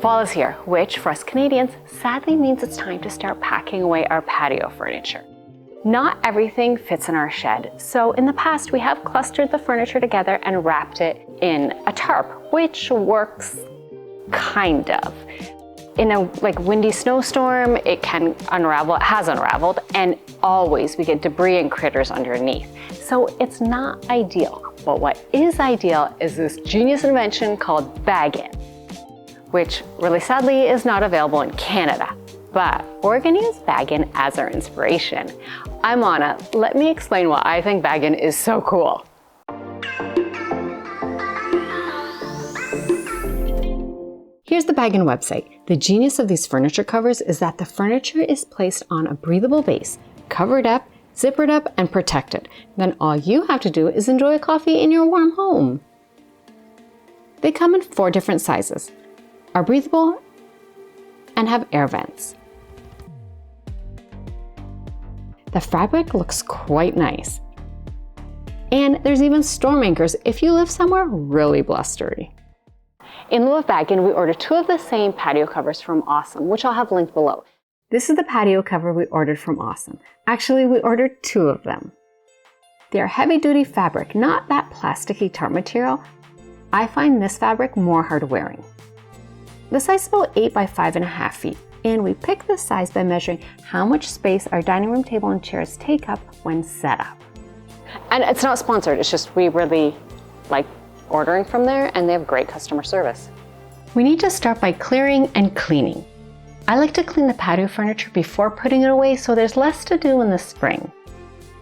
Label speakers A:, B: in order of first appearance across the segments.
A: Fall is here, which for us Canadians sadly means it's time to start packing away our patio furniture. Not everything fits in our shed, so in the past we have clustered the furniture together and wrapped it in a tarp, which works kind of. In a windy snowstorm, it can unravel, it has unraveled, and always we get debris and critters underneath. So it's not ideal, but what is ideal is this genius invention called bag-in, which really sadly is not available in Canada. But we're gonna use bag-in as our inspiration. I'm Anna, let me explain why I think bag-in is so cool. Here's the bag-in website. The genius of these furniture covers is that the furniture is placed on a breathable base, covered up, zippered up, and protected. Then all you have to do is enjoy a coffee in your warm home. They come in 4 different sizes, are breathable, and have air vents. The fabric looks quite nice. And there's even storm anchors if you live somewhere really blustery. In lieu of bag-in, we ordered 2 of the same patio covers from Aosom, which I'll have linked below. This is the patio cover we ordered from Aosom. Actually, we ordered 2 of them. They are heavy-duty fabric, not that plasticky tarp material. I find this fabric more hard-wearing. The size is about 8 by 5.5 feet, and we picked this size by measuring how much space our dining room table and chairs take up when set up. And it's not sponsored, it's just we really like ordering from there, and they have great customer service. We need to start by clearing and cleaning. I like to clean the patio furniture before putting it away so there's less to do in the spring.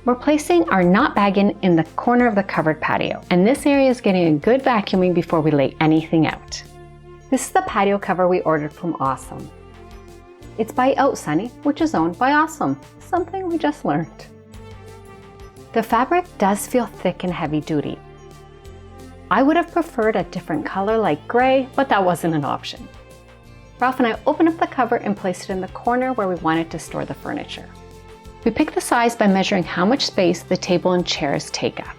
A: We're placing our not bag-in in the corner of the covered patio, and this area is getting a good vacuuming before we lay anything out. This is the patio cover we ordered from Aosom. It's by Outsunny, which is owned by Aosom, something we just learned. The fabric does feel thick and heavy duty. I would have preferred a different color like gray, but that wasn't an option. Ralph and I opened up the cover and placed it in the corner where we wanted to store the furniture. We picked the size by measuring how much space the table and chairs take up.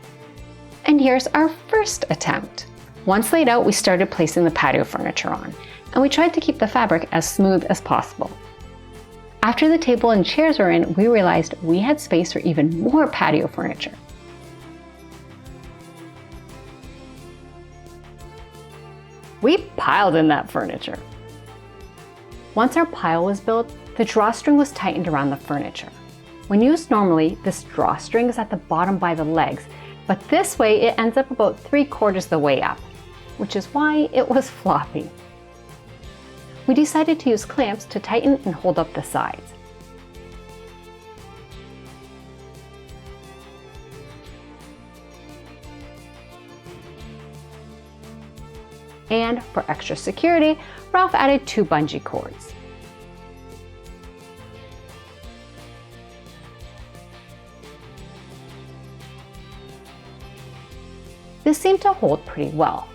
A: And here's our first attempt. Once laid out, we started placing the patio furniture on, and we tried to keep the fabric as smooth as possible. After the table and chairs were in, we realized we had space for even more patio furniture. We piled in that furniture. Once our pile was built, the drawstring was tightened around the furniture. When used normally, this drawstring is at the bottom by the legs, but this way it ends up about 3/4 the way up, which is why it was floppy. We decided to use clamps to tighten and hold up the sides. And for extra security, Ralph added 2 bungee cords. This seemed to hold pretty well.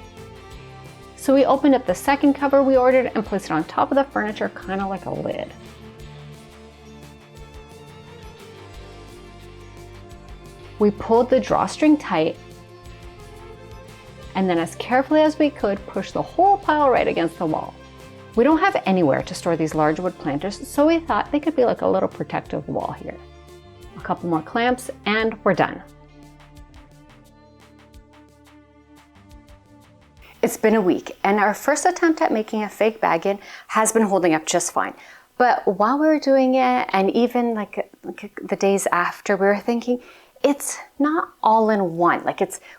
A: So we opened up the second cover we ordered and placed it on top of the furniture, kind of like a lid. We pulled the drawstring tight, and then as carefully as we could, pushed the whole pile right against the wall. We don't have anywhere to store these large wood planters, so we thought they could be like a little protective wall here. A couple more clamps and we're done. It's been a week, and our first attempt at making a fake bag-in has been holding up just fine. But while we were doing it, and even like the days after, we were thinking, it's not all in one.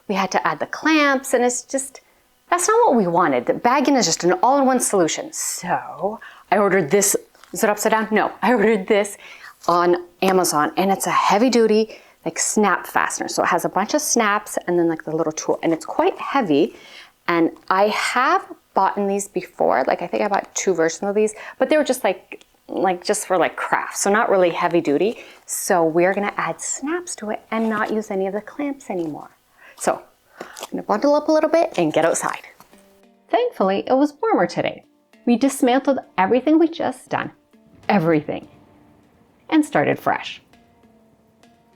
A: We had to add the clamps, and it's just, that's not what we wanted. The bag-in is just an all-in-one solution. So I ordered this. Is it upside down? No, I ordered this on Amazon, and it's a heavy-duty snap fastener. So it has a bunch of snaps and then the little tool, and it's quite heavy. And I have bought in these before. I think I bought 2 versions of these, but they were just just for crafts, so not really heavy duty. So we're gonna add snaps to it and not use any of the clamps anymore. So I'm gonna bundle up a little bit and get outside. Thankfully, it was warmer today. We dismantled everything we just done, everything, and started fresh.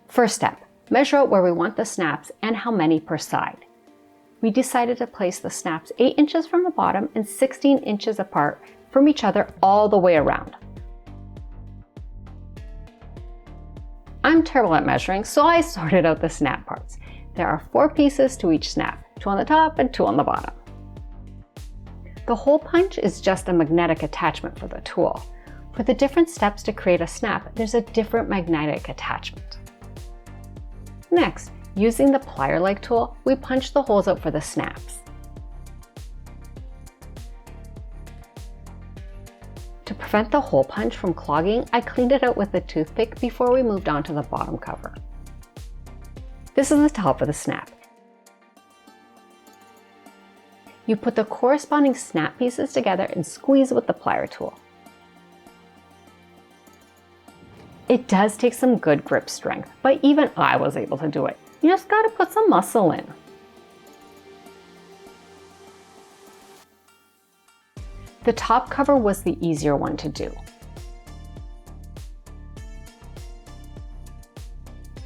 A: First step, measure out where we want the snaps and how many per side. We decided to place the snaps 8 inches from the bottom and 16 inches apart from each other all the way around. I'm terrible at measuring, so I sorted out the snap parts. There are 4 pieces to each snap, 2 on the top and 2 on the bottom. The hole punch is just a magnetic attachment for the tool. For the different steps to create a snap, there's a different magnetic attachment. Next, using the plier-like tool, we punch the holes out for the snaps. To prevent the hole punch from clogging, I cleaned it out with a toothpick before we moved on to the bottom cover. This is the top of the snap. You put the corresponding snap pieces together and squeeze with the plier tool. It does take some good grip strength, but even I was able to do it. You just gotta put some muscle in. The top cover was the easier one to do.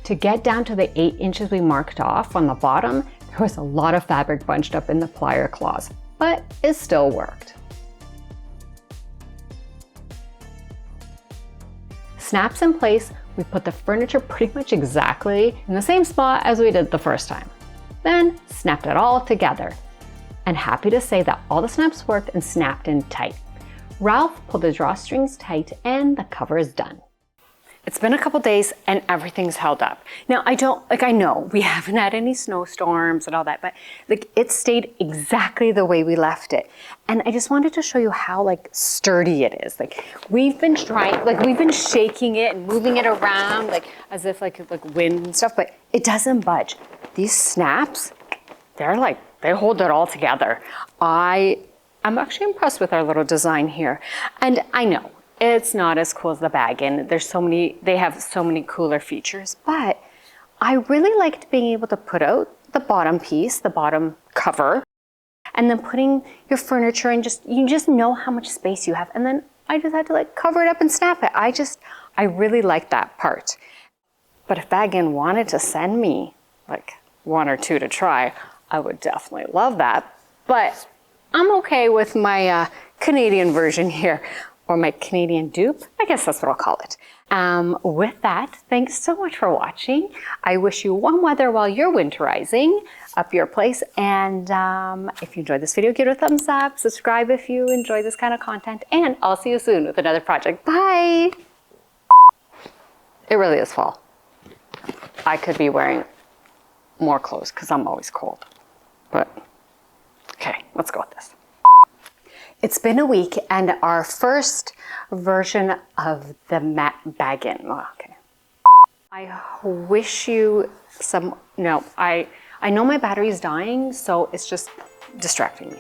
A: To get down to the 8 inches we marked off on the bottom, there was a lot of fabric bunched up in the plier claws, but it still worked. Snaps in place, we put the furniture pretty much exactly in the same spot as we did the first time. Then snapped it all together. And happy to say that all the snaps worked and snapped in tight. Ralph pulled the drawstrings tight and the cover is done. It's been a couple days and everything's held up. Now I know we haven't had any snowstorms and all that, but it stayed exactly the way we left it. And I just wanted to show you how sturdy it is. We've been shaking it and moving it around as if like wind and stuff, but it doesn't budge. These snaps, they hold it all together. I'm actually impressed with our little design here. And I know it's not as cool as the bag and they have so many cooler features, but I really liked being able to put out the bottom piece, the bottom cover, and then putting your furniture and you just know how much space you have. And then I just had to cover it up and snap it. I really liked that part. But if Baggin wanted to send me 1 or 2 to try, I would definitely love that, but I'm okay with my Canadian version here, or my Canadian dupe. I guess that's what I'll call it. With that, thanks so much for watching. I wish you warm weather while you're winterizing up your place, and if you enjoyed this video, give it a thumbs up, subscribe if you enjoy this kind of content, and I'll see you soon with another project. Bye! It really is fall. I could be wearing more clothes because I'm always cold. But, okay, let's go with this. It's been a week and our first version of the matte Baggin. Okay. I wish you some, no, I know my battery's dying, so it's just distracting me.